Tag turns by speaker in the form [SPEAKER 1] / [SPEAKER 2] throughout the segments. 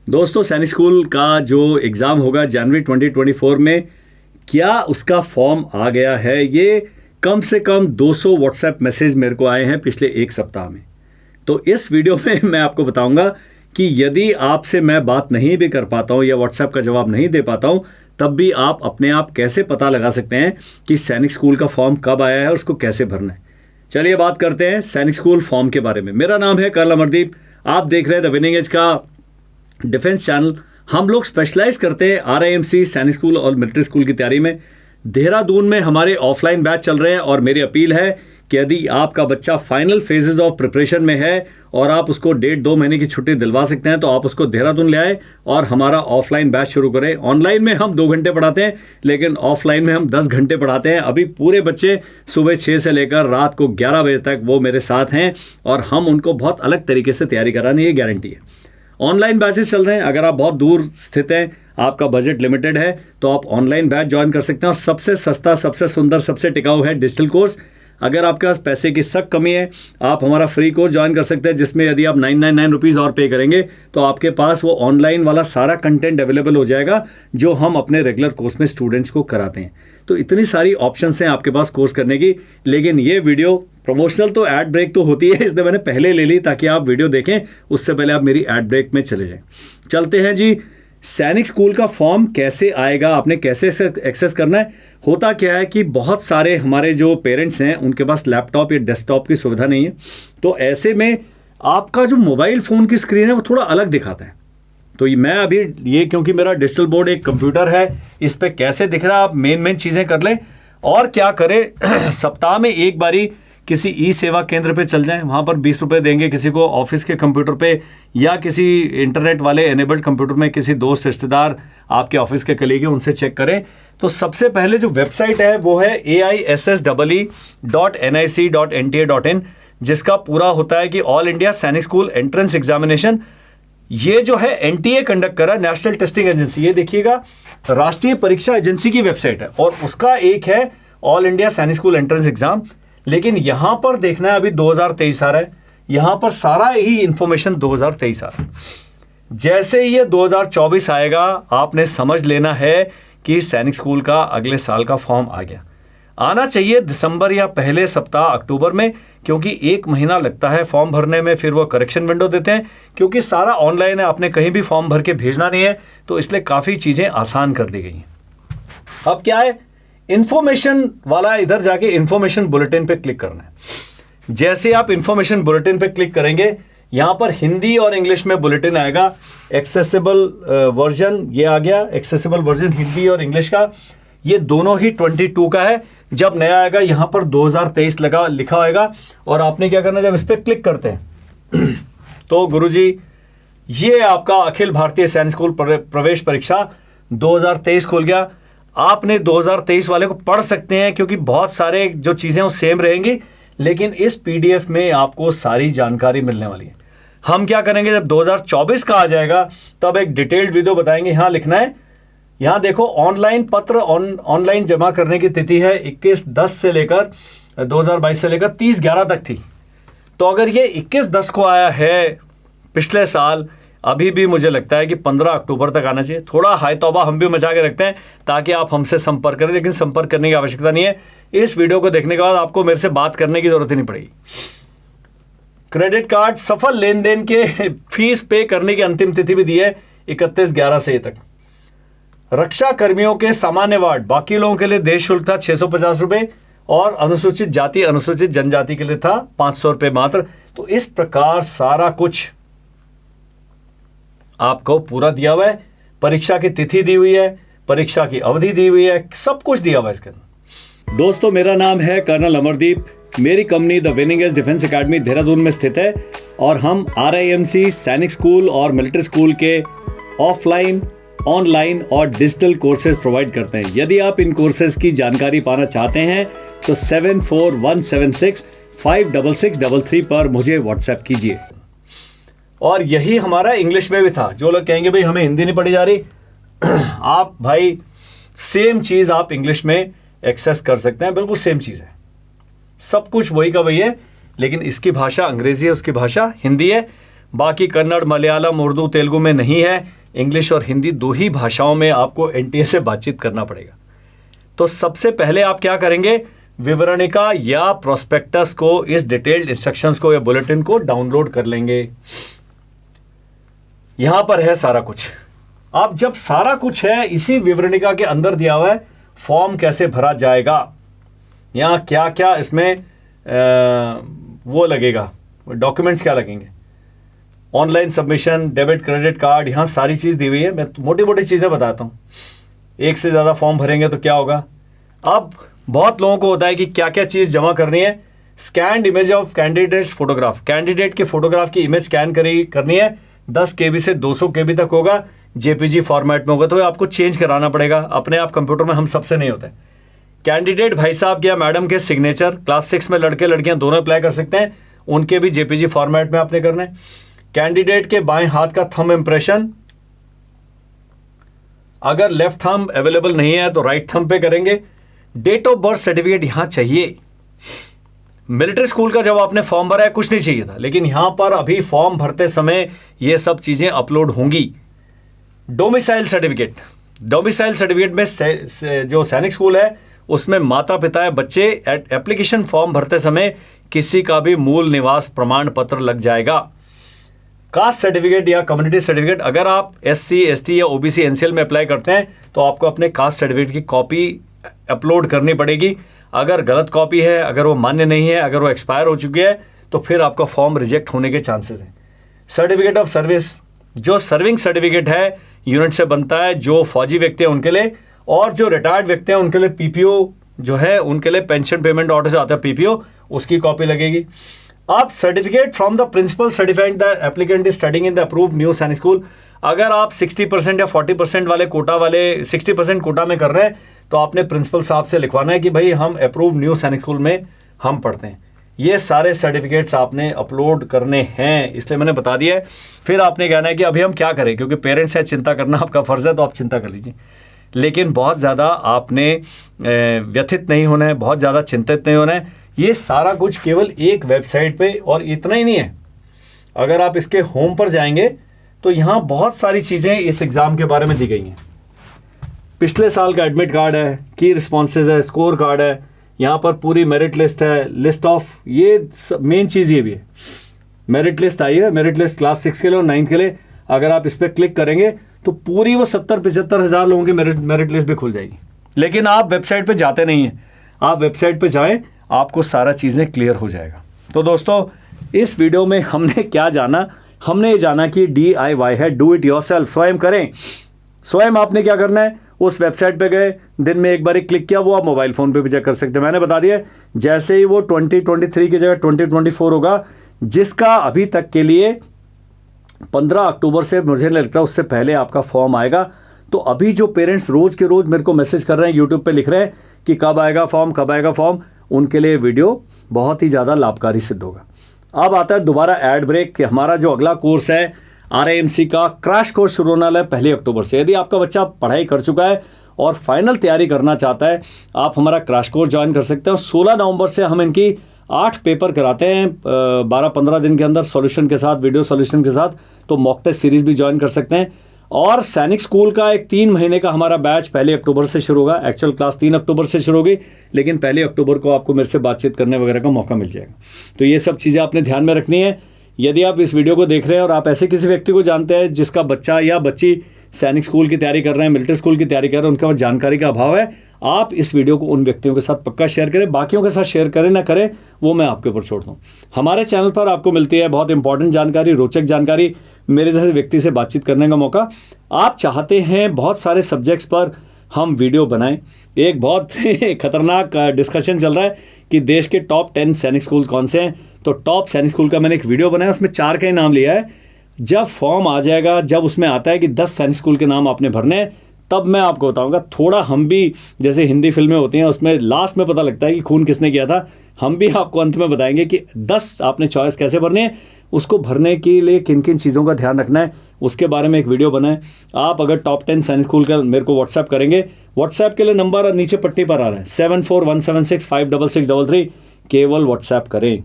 [SPEAKER 1] दोस्तों, सैनिक स्कूल का जो एग्ज़ाम होगा जनवरी 2024 में, क्या उसका फॉर्म आ गया है? ये कम से कम 200 व्हाट्सएप मैसेज मेरे को आए हैं पिछले एक सप्ताह में। तो इस वीडियो में मैं आपको बताऊंगा कि यदि आपसे मैं बात नहीं भी कर पाता हूं या व्हाट्सएप का जवाब नहीं दे पाता हूं, तब भी आप अपने आप कैसे पता लगा सकते हैं कि सैनिक स्कूल का फॉर्म कब आया है और उसको कैसे भरना है। चलिए बात करते हैं सैनिक स्कूल फॉर्म के बारे में। मेरा नाम है कर्नल अमरदीप, आप देख रहे हैं द विनिंग एज का डिफेंस चैनल। हम लोग स्पेशलाइज करते हैं RIMC सैनिक स्कूल और मिलिट्री स्कूल की तैयारी में। देहरादून में हमारे ऑफलाइन बैच चल रहे हैं और मेरी अपील है कि यदि आपका बच्चा फाइनल फेजेस ऑफ प्रिपरेशन में है और आप उसको 1.5-2 महीने की छुट्टी दिलवा सकते हैं, तो आप उसको देहरादून ले आए और हमारा ऑफलाइन बैच शुरू करें। ऑनलाइन में हम 2 घंटे पढ़ाते हैं, लेकिन ऑफलाइन में हम 10 घंटे पढ़ाते हैं। अभी पूरे बच्चे सुबह 6 से लेकर रात को 11 बजे तक वो मेरे साथ हैं और हम उनको बहुत अलग तरीके से तैयारी कराने, ये गारंटी है। ऑनलाइन बैचेस चल रहे हैं। अगर आप बहुत दूर स्थित हैं, आपका बजट लिमिटेड है, तो आप ऑनलाइन बैच ज्वाइन कर सकते हैं। और सबसे सस्ता, सबसे सुंदर, सबसे टिकाऊ है डिजिटल कोर्स। अगर आपके पास पैसे की सख्त कमी है, आप हमारा फ्री कोर्स ज्वाइन कर सकते हैं, जिसमें यदि आप 999 रुपीज़ और पे करेंगे तो आपके पास वो ऑनलाइन वाला सारा कंटेंट अवेलेबल हो जाएगा जो हम अपने रेगुलर कोर्स में स्टूडेंट्स को कराते हैं। तो इतनी सारी ऑप्शंस हैं आपके पास कोर्स करने की। लेकिन ये वीडियो प्रमोशनल, तो ऐड ब्रेक तो होती है, इसलिए मैंने पहले ले ली ताकि आप वीडियो देखें, उससे पहले आप मेरी ऐड ब्रेक में चले जाएं। चलते हैं जी, सैनिक स्कूल का फॉर्म कैसे आएगा, आपने कैसे एक्सेस करना है। होता क्या है कि बहुत सारे हमारे जो पेरेंट्स हैं उनके पास लैपटॉप या डेस्कटॉप की सुविधा नहीं है। तो ऐसे में आपका जो मोबाइल फ़ोन की स्क्रीन है वो थोड़ा अलग दिखाता है। तो मैं अभी ये, क्योंकि मेरा डिजिटल बोर्ड एक कंप्यूटर है, इस पर कैसे दिख रहा है, आप मेन चीज़ें कर लें। और क्या करें, सप्ताह में एक बारी किसी ई सेवा केंद्र पे चल जाएं, वहाँ पर 20 रुपये देंगे किसी को ऑफिस के कंप्यूटर पे, या किसी इंटरनेट वाले एनेबल्ड कंप्यूटर में किसी दोस्त रिश्तेदार आपके ऑफिस के कलीग हैं, उनसे चेक करें। तो सबसे पहले जो वेबसाइट है वो है AISSEE.nic.nta.in, जिसका पूरा होता है कि ऑल इंडिया सैनिक स्कूल एंट्रेंस एग्जामिनेशन। ये जो है NTA कंडक्ट कर रहा है, नेशनल टेस्टिंग एजेंसी। ये देखिएगा, राष्ट्रीय परीक्षा एजेंसी की वेबसाइट है और उसका एक है ऑल इंडिया सैनिक स्कूल एंट्रेंस एग्जाम। लेकिन यहां पर देखना है, अभी 2023 आ रहा है, यहां पर सारा ही इंफॉर्मेशन 2023 आ रहा है। जैसे ये 2024 आएगा, आपने समझ लेना है कि सैनिक स्कूल का अगले साल का फॉर्म आ गया। आना चाहिए दिसंबर या पहले सप्ताह अक्टूबर में, क्योंकि 1 महीना लगता है फॉर्म भरने में, फिर वो करेक्शन विंडो देते हैं। क्योंकि सारा ऑनलाइन है, आपने कहीं भी फॉर्म भर के भेजना नहीं है, तो इसलिए काफ़ी चीज़ें आसान कर दी गई हैं। अब क्या है, इंफॉर्मेशन वाला इधर जाके इंफॉर्मेशन बुलेटिन पे क्लिक करना है। जैसे आप इंफॉर्मेशन बुलेटिन पे क्लिक करेंगे, यहां पर हिंदी और इंग्लिश में बुलेटिन आएगा। एक्सेसिबल वर्जन ये आ गया, एक्सेसिबल वर्जन हिंदी और इंग्लिश का। ये दोनों ही 22 का है। जब नया आएगा यहां पर 2023 लिखा होगा। और आपने क्या करना, जब इस पर क्लिक करते हैं तो गुरुजी, ये आपका अखिल भारतीय सैनिक स्कूल प्रवेश परीक्षा 2023 खुल गया। आपने 2023 वाले को पढ़ सकते हैं, क्योंकि बहुत सारे जो चीज़ें वो सेम रहेंगी, लेकिन इस PDF में आपको सारी जानकारी मिलने वाली है। हम क्या करेंगे, जब 2024 का आ जाएगा तब एक डिटेल्ड वीडियो बताएंगे। यहाँ लिखना है, यहाँ देखो, ऑनलाइन पत्र ऑनलाइन जमा करने की तिथि है 21/10 से लेकर 2022 से लेकर 30/11 तक थी। तो अगर ये 21/10 को आया है पिछले साल, अभी भी मुझे लगता है कि 15 अक्टूबर तक आना चाहिए। थोड़ा हाय तौबा हम भी मचा के रखते हैं ताकि आप हमसे संपर्क करें, लेकिन संपर्क करने की आवश्यकता नहीं है। इस वीडियो को देखने के बाद आपको मेरे से बात करने की जरूरत ही नहीं पड़ेगी। क्रेडिट कार्ड सफल लेन देन के फीस पे करने की अंतिम तिथि भी दी है 31/11 से तक। रक्षा कर्मियों के सामान्य वार्ड, बाकी लोगों के लिए देश शुल्क था 650 रुपये और अनुसूचित जाति अनुसूचित जनजाति के लिए था 500 रुपये मात्र। तो इस प्रकार सारा कुछ आपको पूरा दिया हुआ है। परीक्षा की तिथि दी हुई है, परीक्षा की अवधि दी हुई है, सब कुछ दिया हुआ है इसके अंदर। दोस्तों, मेरा नाम है कर्नल अमरदीप। मेरी company the winning edge defence academy Dehradun में स्थित है और हम RIMC सैनिक स्कूल और मिलिट्री स्कूल के ऑफलाइन, ऑनलाइन और डिजिटल कोर्सेज प्रोवाइड करते हैं। यदि आप इन कोर्सेज की जानकारी पाना चाहते हैं तो 7417656633 पर मुझे व्हाट्सएप कीजिए। और यही हमारा इंग्लिश में भी था। जो लोग कहेंगे भाई हमें हिंदी नहीं पढ़ी जा रही, आप भाई सेम चीज़ आप इंग्लिश में एक्सेस कर सकते हैं, बिल्कुल सेम चीज़ है, सब कुछ वही का वही है, लेकिन इसकी भाषा अंग्रेजी है, उसकी भाषा हिंदी है। बाकी कन्नड़, मलयालम, उर्दू, तेलुगु में नहीं है। इंग्लिश और हिंदी 2 ही भाषाओं में आपको एनटीए से बातचीत करना पड़ेगा। तो सबसे पहले आप क्या करेंगे, विवरणिका या प्रोस्पेक्टस को, इस डिटेल्ड इंस्ट्रक्शंस को या बुलेटिन को डाउनलोड कर लेंगे। यहां पर है सारा कुछ। अब जब सारा कुछ है, इसी विवरणिका के अंदर दिया हुआ है फॉर्म कैसे भरा जाएगा, यहां क्या क्या इसमें वो लगेगा, डॉक्यूमेंट्स क्या लगेंगे, online submission, debit credit card, यहां सारी चीज दी हुई है। मैं मोटी मोटी चीजें बताता हूं। एक से ज्यादा फॉर्म भरेंगे तो क्या होगा। अब बहुत लोगों को होता है कि क्या क्या चीज जमा करनी है। Scanned image of candidates photograph, candidate के फोटोग्राफ की इमेज स्कैन करनी है। 10 KB से 200 KB तक होगा, जेपीजी फॉर्मेट में होगा, तो आपको चेंज कराना पड़ेगा। अपने आप कंप्यूटर में हम सबसे नहीं होता है। कैंडिडेट भाई साहब या मैडम के सिग्नेचर, क्लास 6 में लड़के लड़कियां दोनों अप्लाई कर सकते हैं, उनके भी जेपीजी फॉर्मेट में आपने करना है। कैंडिडेट के बाएं हाथ का थंब इंप्रेशन, अगर लेफ्ट थंब अवेलेबल नहीं है तो राइट थंब पे करेंगे। डेट ऑफ बर्थ सर्टिफिकेट यहां चाहिए। मिलिट्री स्कूल का जब आपने फॉर्म भरा है कुछ नहीं चाहिए था, लेकिन यहां पर अभी फॉर्म भरते समय ये सब चीजें अपलोड होंगी। डोमिसाइल सर्टिफिकेट, डोमिसाइल सर्टिफिकेट में जो सैनिक स्कूल है उसमें माता पिता है, बच्चे एप्लीकेशन फॉर्म भरते समय किसी का भी मूल निवास प्रमाण पत्र लग जाएगा। कास्ट सर्टिफिकेट या कम्युनिटी सर्टिफिकेट, अगर आप SC ST या OBC NCL में अप्लाई करते हैं तो आपको अपने कास्ट सर्टिफिकेट की कॉपी अपलोड करनी पड़ेगी। अगर गलत कॉपी है, अगर वो मान्य नहीं है, अगर वो एक्सपायर हो चुकी है, तो फिर आपका फॉर्म रिजेक्ट होने के चांसेस हैं। सर्टिफिकेट ऑफ सर्विस, जो सर्विंग सर्टिफिकेट है यूनिट से बनता है, जो फौजी व्यक्ति है उनके लिए, और जो रिटायर्ड व्यक्ति हैं उनके लिए PPO जो है, उनके लिए पेंशन पेमेंट ऑर्डर से आता है PPO, उसकी कॉपी लगेगी। आप certificate from the principal certifying the applicant is studying in the approved new Sainik school, अगर आप 60% या 40% वाले कोटा वाले 60% कोटा में कर रहे हैं तो आपने प्रिंसिपल साहब से लिखवाना है कि भाई हम अप्रूव्ड न्यू सैनिक स्कूल में हम पढ़ते हैं। ये सारे सर्टिफिकेट्स आपने अपलोड करने हैं, इसलिए मैंने बता दिया है। फिर आपने कहना है कि अभी हम क्या करें, क्योंकि पेरेंट्स है, चिंता करना आपका फ़र्ज़ है, तो आप चिंता कर लीजिए। लेकिन बहुत ज़्यादा आपने व्यथित नहीं होना है, बहुत ज़्यादा चिंतित नहीं होना है। ये सारा कुछ केवल एक वेबसाइट पे, और इतना ही नहीं है, अगर आप इसके होम पर जाएंगे तो यहाँ बहुत सारी चीज़ें इस एग्ज़ाम के बारे में दी गई हैं। पिछले साल का एडमिट कार्ड है, की रिस्पॉन्सेज है, स्कोर कार्ड है, यहाँ पर पूरी मेरिट लिस्ट है, लिस्ट ऑफ, ये मेन चीज़ ये भी है, मेरिट लिस्ट आई है। मेरिट लिस्ट क्लास 6 के लिए और 9 के लिए, अगर आप इस पर क्लिक करेंगे तो पूरी वो 70-75 हज़ार लोगों की मेरिट लिस्ट भी खुल जाएगी। लेकिन आप वेबसाइट पे जाते नहीं हैं, आप वेबसाइट पे जाएं, आपको सारा चीज़ें क्लियर हो जाएगा। तो दोस्तों, इस वीडियो में हमने क्या जाना, हमने ये जाना कि DIY है, डू इट योरसेल्फ, स्वयं करें। स्वयं आपने क्या करना है, उस वेबसाइट पे गए, दिन में एक बार क्लिक किया, वो आप मोबाइल फ़ोन पे भी चेक कर सकते हैं। मैंने बता दिया, जैसे ही वो 2023 की जगह 2024 होगा, जिसका अभी तक के लिए 15 अक्टूबर से, मुझे नहीं लगता उससे पहले आपका फॉर्म आएगा। तो अभी जो पेरेंट्स रोज़ के रोज़ मेरे को मैसेज कर रहे हैं, यूट्यूब पे लिख रहे हैं कि कब आएगा फॉर्म, कब आएगा फॉर्म, उनके लिए वीडियो बहुत ही ज़्यादा लाभकारी सिद्ध होगा। अब आता है दोबारा एड ब्रेक कि हमारा जो अगला कोर्स है RIMC का क्रैश कोर्स शुरू होने वाला है 1 अक्टूबर से। यदि आपका बच्चा पढ़ाई कर चुका है और फाइनल तैयारी करना चाहता है, आप हमारा क्रैश कोर्स ज्वाइन कर सकते हैं। और 16 नवंबर से हम इनकी 8 पेपर कराते हैं 12-15 दिन के अंदर, सॉल्यूशन के साथ, वीडियो सॉल्यूशन के साथ। तो मॉक टेस्ट सीरीज भी ज्वाइन कर सकते हैं। और सैनिक स्कूल का एक 3 महीने का हमारा बैच 1 अक्टूबर से शुरू होगा। एक्चुअल क्लास 3 अक्टूबर से शुरू होगी, लेकिन 1 अक्टूबर को आपको मेरे से बातचीत करने वगैरह का मौका मिल जाएगा। तो ये सब चीज़ें आपने ध्यान में रखनी है। यदि आप इस वीडियो को देख रहे हैं और आप ऐसे किसी व्यक्ति को जानते हैं जिसका बच्चा या बच्ची सैनिक स्कूल की तैयारी कर रहे हैं, मिलिट्री स्कूल की तैयारी कर रहे हैं, उनके पास जानकारी का अभाव है, आप इस वीडियो को उन व्यक्तियों के साथ पक्का शेयर करें। बाकियों के साथ शेयर करें ना करें, वो मैं आपके ऊपर छोड़ दूँ। हमारे चैनल पर आपको मिलती है बहुत इंपॉर्टेंट जानकारी, रोचक जानकारी, मेरे जैसे व्यक्ति से बातचीत करने का मौका। आप चाहते हैं बहुत सारे सब्जेक्ट्स पर हम वीडियो बनाएं। एक बहुत खतरनाक डिस्कशन चल रहा है कि देश के टॉप 10 सैनिक स्कूल कौन से हैं। तो टॉप सैनिक स्कूल का मैंने एक वीडियो बनाया, उसमें 4 का ही नाम लिया है। जब फॉर्म आ जाएगा, जब उसमें आता है कि 10 सैनिक स्कूल के नाम आपने भरने हैं, तब मैं आपको बताऊंगा। थोड़ा हम भी, जैसे हिंदी फिल्में होती हैं उसमें लास्ट में पता लगता है कि खून किसने किया था, हम भी आपको अंत में बताएंगे कि 10 आपने चॉइस कैसे भरनी है, उसको भरने के लिए किन किन चीज़ों का ध्यान रखना है, उसके बारे में एक वीडियो बनाए। आप अगर टॉप 10 सैनिक स्कूल का मेरे को व्हाट्सएप करेंगे, व्हाट्सएप के लिए नंबर नीचे पट्टी पर आ रहा है 7417656633, केवल व्हाट्सएप करें।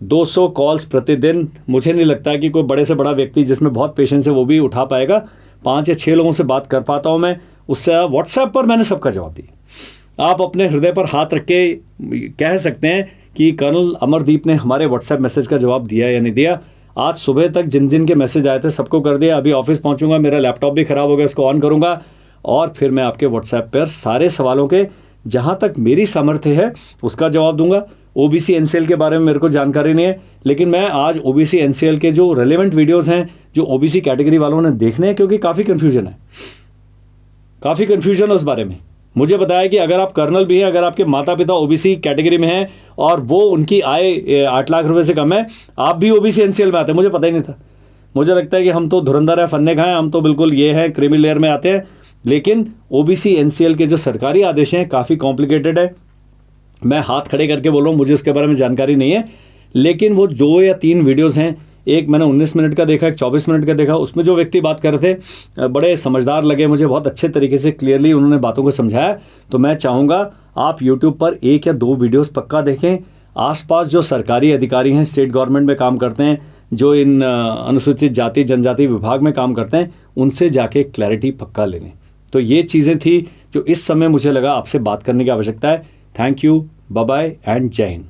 [SPEAKER 1] 200 कॉल्स प्रतिदिन, मुझे नहीं लगता कि कोई बड़े से बड़ा व्यक्ति जिसमें बहुत पेशेंस है वो भी उठा पाएगा। 5 या 6 लोगों से बात कर पाता हूँ मैं, उससे व्हाट्सएप पर मैंने सबका जवाब दिया। आप अपने हृदय पर हाथ रख के कह सकते हैं कि कर्नल अमरदीप ने हमारे व्हाट्सएप मैसेज का जवाब दिया या नहीं दिया। आज सुबह तक जिन जिन के मैसेज आए थे सबको कर दिया। अभी ऑफिस पहुंचूंगा, मेरा लैपटॉप भी खराब हो गया, इसको ऑन करूंगा और फिर मैं आपके व्हाट्सएप पर सारे सवालों के जहां तक मेरी सामर्थ्य है उसका जवाब दूंगा। ओबीसी एनसीएल के बारे में मेरे को जानकारी नहीं है, लेकिन मैं आज ओबीसी एनसीएल के जो रेलेवेंट वीडियोस हैं जो ओबीसी कैटेगरी वालों ने देखने हैं, क्योंकि काफ़ी कन्फ्यूजन है उस बारे में। मुझे बताया कि अगर आप कर्नल भी हैं, अगर आपके माता पिता ओबीसी कैटेगरी में हैं और वो उनकी आय 8 लाख रुपए से कम है, आप भी ओबीसी एनसीएल में आते हैं। मुझे पता ही नहीं था। मुझे लगता है कि हम तो धुरंधर है, फन्ने खाएं, हम तो बिल्कुल ये हैं क्रीमी लेयर में आते हैं। लेकिन ओबीसी एनसीएल के जो सरकारी आदेश हैं काफ़ी कॉम्प्लिकेटेड है। मैं हाथ खड़े करके बोल रहा हूँ, मुझे उसके बारे में जानकारी नहीं है, लेकिन वो 2 या 3 वीडियोस हैं, एक मैंने 19 मिनट का देखा, एक 24 मिनट का देखा। उसमें जो व्यक्ति बात कर रहे थे बड़े समझदार लगे मुझे, बहुत अच्छे तरीके से क्लियरली उन्होंने बातों को समझाया। तो मैं चाहूँगा आप यूट्यूब पर 1 या 2 वीडियोस पक्का देखें। आसपास जो सरकारी अधिकारी हैं, स्टेट गवर्नमेंट में काम करते हैं, जो इन अनुसूचित जाति जनजाति विभाग में काम करते हैं, उनसे जाके क्लैरिटी पक्का ले लें। तो ये चीज़ें थी जो इस समय मुझे लगा आपसे बात करने की आवश्यकता है। Thank you, bye bye and जय हिंद।